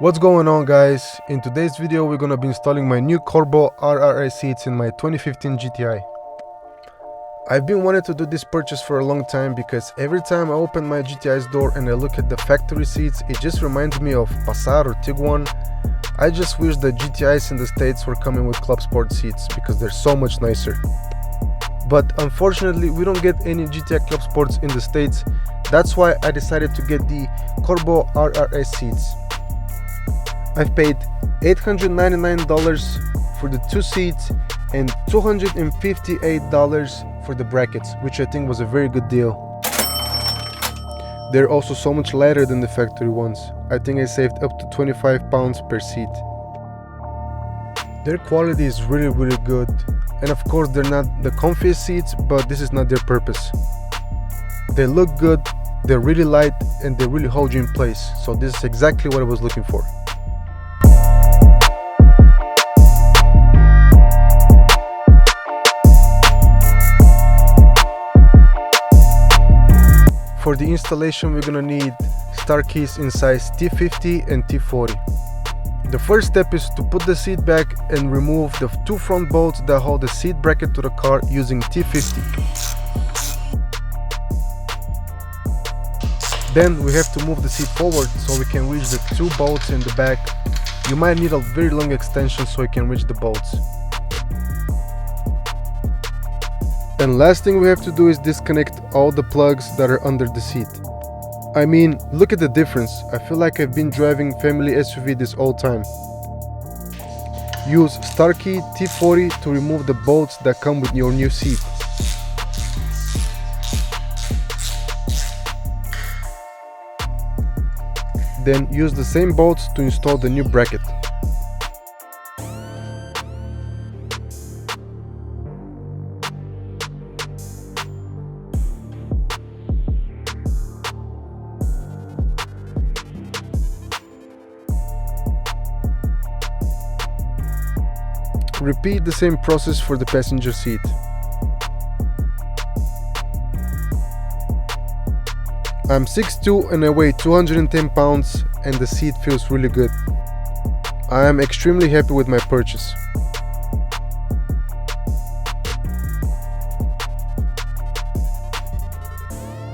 What's going on, guys? In today's video we're gonna be installing my new Corbeau RRS seats in my 2015 GTI. I've been wanting to do this purchase for a long time because every time I open my GTI's door and I look at the factory seats, it just reminds me of Passat or Tiguan. I just wish the GTIs in the States were coming with Club Sport seats because they're so much nicer. But unfortunately we don't get any GTI Club Sports in the States. That's why I decided to get the Corbeau RRS seats. I've paid $899 for the two seats and $258 for the brackets, which I think was a very good deal. They're also so much lighter than the factory ones. I think I saved up to 25 pounds per seat. Their quality is really good, and of course they're not the comfiest seats, but this is not their purpose. They look good, they're really light, and they really hold you in place, so this is exactly what I was looking for. For the installation we're gonna need star keys in size T50 and T40. The first step is to put the seat back and remove the two front bolts that hold the seat bracket to the car using T50. Then we have to move the seat forward so we can reach the two bolts in the back. You might need a very long extension so you can reach the bolts. And last thing we have to do is disconnect all the plugs that are under the seat. I mean, look at the difference. I feel like I've been driving family SUV this whole time. Use star key T40 to remove the bolts that come with your new seat. Then use the same bolts to install the new bracket. Repeat the same process for the passenger seat. I'm 6'2" and I weigh 210 pounds and the seat feels really good. I am extremely happy with my purchase.